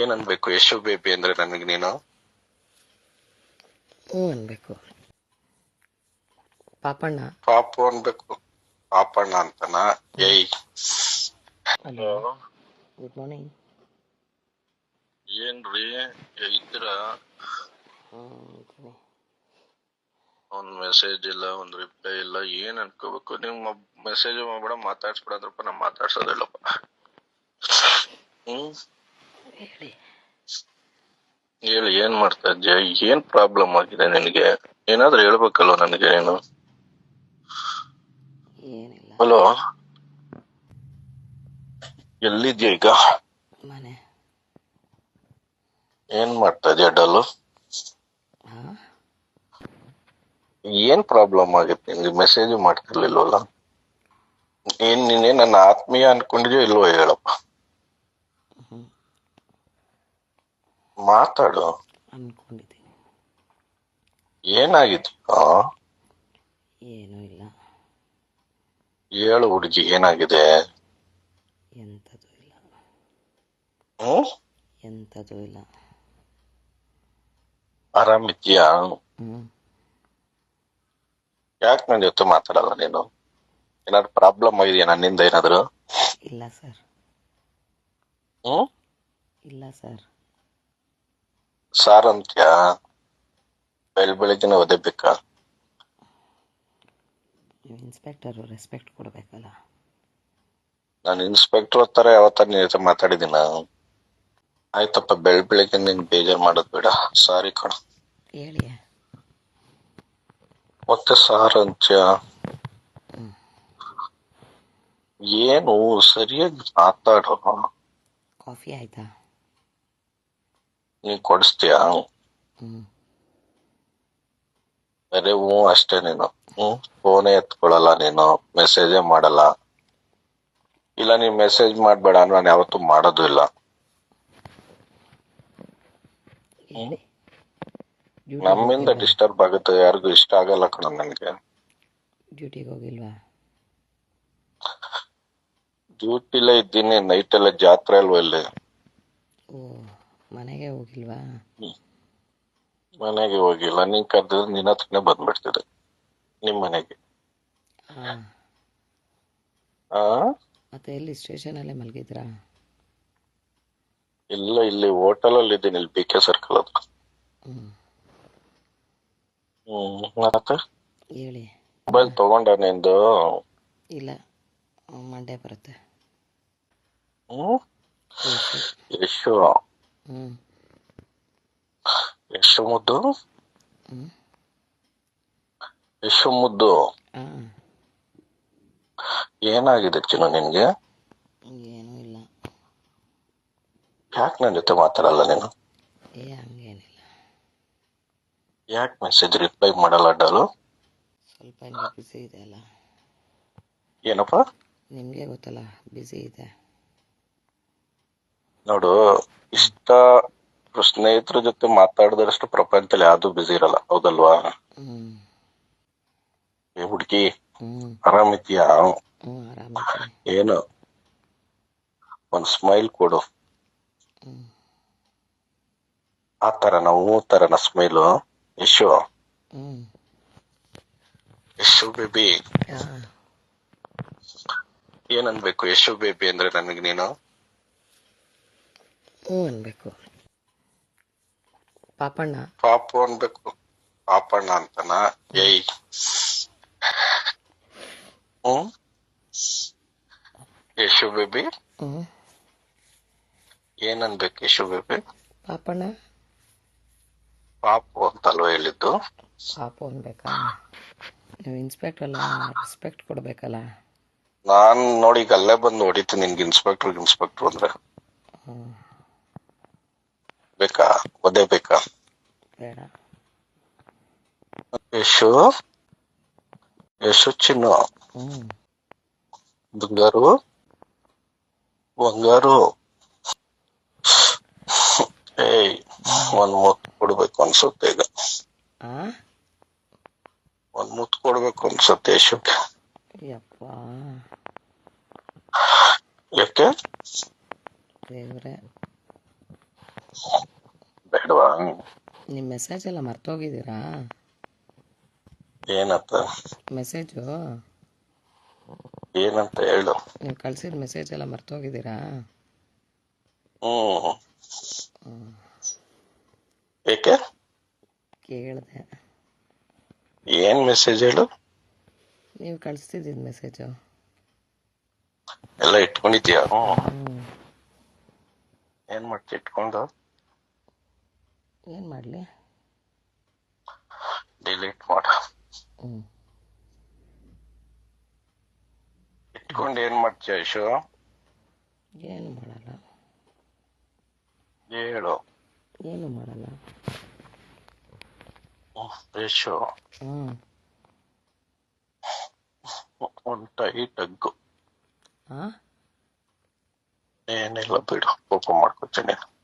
ಏನನ್ಬೇಕು Yashu baby ಅಂದ್ರೆ ನನಗೆ ನೀನು ಅನ್ಬೇಕು. ಪಾಪಣ್ಣ. ಪಾಪು ಅನ್ಬೇಕು. ಪಾಪಣ್ಣ ಅಂತನಾ? ಏಯ್ ಹಲೋ, ಗುಡ್ ಮಾರ್ನಿಂಗ್. ಏನ್ರಿ ಇದ್ರ? ಒಂದ್ ಮೆಸೇಜ್ ಇಲ್ಲ, ಒಂದ್ ರಿಪ್ಲೈ ಇಲ್ಲ. ಏನ್ ಅನ್ಕೋಬೇಕು? ನಿಮ್ ಮೆಸೇಜ್ ಮಾಡ್ಬೇಡ, ಮಾತಾಡ್ಸ್ಬಿಡಂದ್ರಪ್ಪ. ನಾ ಮಾತಾಡ್ಸೋದಿಲ್ಲಪ್ಪ. ಹೇಳಿ. ಹೇಳಿ, ಏನ್ ಮಾಡ್ತಾ ಇದ್ಯಾ? ಏನ್ ಪ್ರಾಬ್ಲಮ್ ಆಗಿದೆ ನಿನಗೆ? ಏನಾದ್ರೂ ಹೇಳ್ಬೇಕಲ್ವ ನನಗೆ ನೀನು? ಏನಿಲ್ಲ. ಹಲೋ, ಎಲ್ಲಿದ್ಯಾ ಈಗ? ಮನೆ. ಏನ್ ಮಾಡ್ತಾ ಇದ್ಯಾ ಡಲ್ಲು? ಹಾ, ಏನ್ ಪ್ರಾಬ್ಲಮ್ ಆಗಿತ್ತು ನಿನ್ಗೆ? ಮೆಸೇಜ್ ಮಾಡ್ತಿರ್ಲಿಲ್ವಲ್ಲ? ನೀನೇ ನನ್ನ ಆತ್ಮೀಯ ಅನ್ಕೊಂಡಿದ್ಯೋ ಇಲ್ವೋ ಹೇಳಪ್ಪ. ಮಾತಾಡು. ಅನ್ಕೊಂಡಿದ್ದೀನಿ. ಏನಾಗಿತ್ತು? ಏನೂ ಇಲ್ಲ. ಹೇಳು ಹುಡುಗಿ, ಏನಾಗಿದೆ? ಎಂಥದ್ದು ಇಲ್ಲ. ಹ್ಮ್, ಎಂಥದ್ದು ಇಲ್ಲ. ಆರಾಮಿದ್ಯಾ? ಹ್ಮ್. ಯಾಕೆ ನನ್ನ ಜೊತೆ ಮಾತಾಡಲ್ಲ ನೀನು? ಏನಾದ್ರು ಪ್ರಾಬ್ಲಮ್ ಆಗಿದೆಯಾ ನನ್ನಿಂದ ಏನಾದ್ರು? ಇಲ್ಲ ಸರ್. ಹ್ಮ್, ಇಲ್ಲ ಸರ್. ಸಾರ್ ಅಂತ್ಯಾ? ಬೆಳಿಗ್ಗೆನೆ ಓದಬೇಕಾ? ನೀವು ಇನ್ಸ್ಪೆಕ್ಟರು, ರೆಸ್ಪೆಕ್ಟ್ ಕೊಡಬೇಕಲ್ಲ. ನಾನು ಇನ್ಸ್ಪೆಕ್ಟರ್ ತರ ಯಾವತ್ತ ನಿನ್ ಜೊತೆ ಮಾತಾಡಿದೀನ? ಆಯ್ತಪ್ಪ, ಬೆಳಿಗ್ಗೆ ನಿನ್ ಬೇಜಾರ್ ಮಾಡೋದ್ ಬೇಡ. ಸಾರಿ ಕಣ. ಹೇಳಿ. ಮತ್ತೆ ಸಾರ್ ಅಂತ್ಯ? ಏನು ಸರಿಯಾಗಿ ಮಾತಾಡೋ. ಕಾಫಿ ಆಯ್ತಾ? ನೀನ್ ಕೊಡಿಸ್ತೀಯಾ? ಹ್ಮ್. ಬರೀ ಹ್ಞೂ ಅಷ್ಟೇ ನೀನು. ಫೋನೇ ಎತ್ಕೊಳಲ್ಲ ನೀನು, ಮೆಸೇಜೇ ಮಾಡಲ್ಲ. ಇಲ್ಲ, ನೀನ್ ಮೆಸೇಜ್ ಮಾಡ್ಬೇಡ, ನಾನು ಯಾವತ್ತೂ ಮಾಡೋದು ಇಲ್ಲ. ಹೇಳಿ. ನಮ್ಮಿಂದ ಡಿಸ್ಟರ್ಬ್ ಆಗುತ್ತೆ, ಯಾರಿಗೂ ಇಷ್ಟ ಆಗಲ್ಲ ಕಣ ನನ್ಗೆ. ಡ್ಯೂಟಿಗೆ ಹೋಗಿಲ್ವಾ? ಡ್ಯೂಟಿಲೇ ಇದ್ದೀನಿ. ನೈಟ್ ಎಲ್ಲ ಜಾತ್ರೆ ಅಲ್ವಾ ಇಲ್ಲಿ. ಓ, ಮನೆಗೆ ಹೋಗಿಲ್ವಾ? ಮನೆಗೆ ಹೋಗಿಲ್ಲ. ನೀನ್ ಕರೆದಿದ್ರೆ ನಿನ್ನ ಹತ್ರನೇ ಬಂದ್ಬಿಡ್ತಿದ್ದೆ, ನಿಮ್ ಮನೆಗೆ. ಹಾಂ. ಆ, ಮತ್ತೆ ಎಲ್ಲಿ ಸ್ಟೇಷನಲ್ಲೇ ಮಲಗಿದ್ರಾ? ಇಲ್ಲ, ಇಲ್ಲಿ ಹೋಟೆಲ್ ಅಲ್ಲಿ ಇದ್ದೀನಿ, ಇಲ್ಲಿ BK ಸರ್ಕಲ್ ಹತ್ರ. ಮತ್ತೆ ಹೇಳಿ. ಮೊಬೈಲ್ ತಗೊಂಡ ನಿಂದು? ಇಲ್ಲ, ಮಂಡೇ ಬರುತ್ತೆ. ಹ್ಮ್, ಯಶು. ಯಶು. ಹ್ಞೂ. ಯಶು ಮುದ್ದು. ಹ್ಞೂ. ಯಶು ಮುದ್ದು. ಹಾಂ. ಏನಾಗಿದೆ ಚಿನ್ನು ನಿನ್ಗೆ? ಏನೂ ಇಲ್ಲ. ಯಾಕೆ ನನ್ನ ಜೊತೆ ಮಾತಾಡಲ್ಲ ನೀನು? ಹಂಗೇನಿಲ್ಲ. ಯಾಕೆ ಮೆಸೇಜ್ ರಿಪ್ಲೈ ಮಾಡಲ್ಲ ಡಾಲು? ಸ್ವಲ್ಪ ಹಂಗೆ ಬ್ಯುಸಿ ಇದೆ ಅಲ್ಲ. ಏನಪ್ಪ? ನಿಮಗೆ ಗೊತ್ತಲ್ಲ, ಬ್ಯುಸಿ ಇದೆ. ನೋಡು, ಇಷ್ಟ ಸ್ನೇಹಿತರ ಜೊತೆ ಮಾತಾಡಿದಷ್ಟು ಪ್ರಪಂಚದಲ್ಲಿ ಯಾವ್ದು ಬಿಸಿ ಇರಲ್ಲ, ಹೌದಲ್ವಾ? ಏ ಹುಡುಗಿ, ಆರಾಮಿದ್ಯಾ? ಆರಾಮಿದ್ದೀನಿ. ಏನು ಒಂದ್ ಸ್ಮೈಲ್ ಕೊಡು. ಆ ತರನ, ತರನ ಸ್ಮೈಲು? ಯಶು, ಯಶು ಬೇಬಿ. ಏನನ್ಬೇಕು ಯಶು ಬೇಬಿ ಅಂದ್ರೆ ನನಗೆ ನೀನು? ಅನ್ಬೇಕು. ಪಾಪಣ್ಣ. ಪಾಪು ಅನ್ಬೇಕು. ಪಾಪಣ್ಣ ಅಂತನಾ? ಏಯ್ ಯಶು ಬೇಬಿ. ಏನನ್ಬೇಕು ಯಶು ಬೇಬಿ? ಪಾಪಣ್ಣ. ಪಾಪು ಅಂತಲ್ವ ಹೇಳಿದ್ದು? ಪಾಪು ಅನ್ಬೇಕಾ? ನೀವು ಇನ್ಸ್ಪೆಕ್ಟರ್ ಅಲ್ಲ, ರೆಸ್ಪೆಕ್ಟ್ ಕೊಡಬೇಕಲ್ಲ. ನಾನ್ ನೋಡಿ ಈಗ ಅಲ್ಲೇ ಬಂದು ಹೊಡಿತೀನಿ ನಿನ್ಗೆ. ಇನ್ಸ್ಪೆಕ್ಟರ್ ಅಂದ್ರೆ ಬೇಕಾ? ಒದೇ ಬೇಕಾ? ಬೇಡ. ಯಶು, ಯಶು ಚಿನ್ನು, ಬಂಗಾರು, ಬಂಗಾರು. ಏಯ್, ಒಂದ್ ಮುತ್ತು ಕೊಡ್ಬೇಕು ಅನ್ಸುತ್ತೆ ಈಗ. ಒಂದ್ ಮುತ್ತು ಕೊಡ್ಬೇಕು ಅನ್ಸುತ್ತೆ ಯಶುಗೆ. ಯಪ್ಪ, ಯಾಕೆ? ದೇವ್ರೆ. ನಿಮ್ಮ ಮೆಸೇಜ್ ಎಲ್ಲ ಮರ್ತೋಗಿದ್ದೀರಾ? ಏನಂತ ಮೆಸೇಜು ಏನಂತ ಹೇಳು. ನೀವು ಕಳ್ಸಿದ ಮೆಸೇಜ್ ಎಲ್ಲ ಮರ್ತೋಗಿದ್ದೀರಾ? ಏಕೆ? ಕೇಳಿದೆ. ಏನ್ ಮೆಸೇಜ್ ಹೇಳು. ನೀವು ಕಳಿಸ್ತಿದ್ದಿದ್ದು ಮೆಸೇಜು ಎಲ್ಲ ಇಟ್ಕೊಂಡಿದ್ಯಾ? ಹ್ಞೂ. ಏನ್ ಮಾಡ್ತಿ ಇಟ್ಕೊಂಡು? ಏನು ಮಾಡಲಿ? ಡಿಲೀಟ್ ಮಾಡ. ಹ್ಞೂ. ಇಟ್ಕೊಂಡು ಏನ್ ಮಾಡ್ತೀಯ ಯಶು? ಏನು ಮಾಡಲ್ಲ. ಹೇಳು. ಏನು ಮಾಡಲ್ಲ. ಯಶು ಹ್ಞೂ. ಒಂದು ಟೈಟ್ ಹಗ್ಗು. ಹಾಂ. ಏನಿಲ್ಲ ಬಿಡು, ಕೋಪ ಮಾಡ್ಕೊತೀನಿ.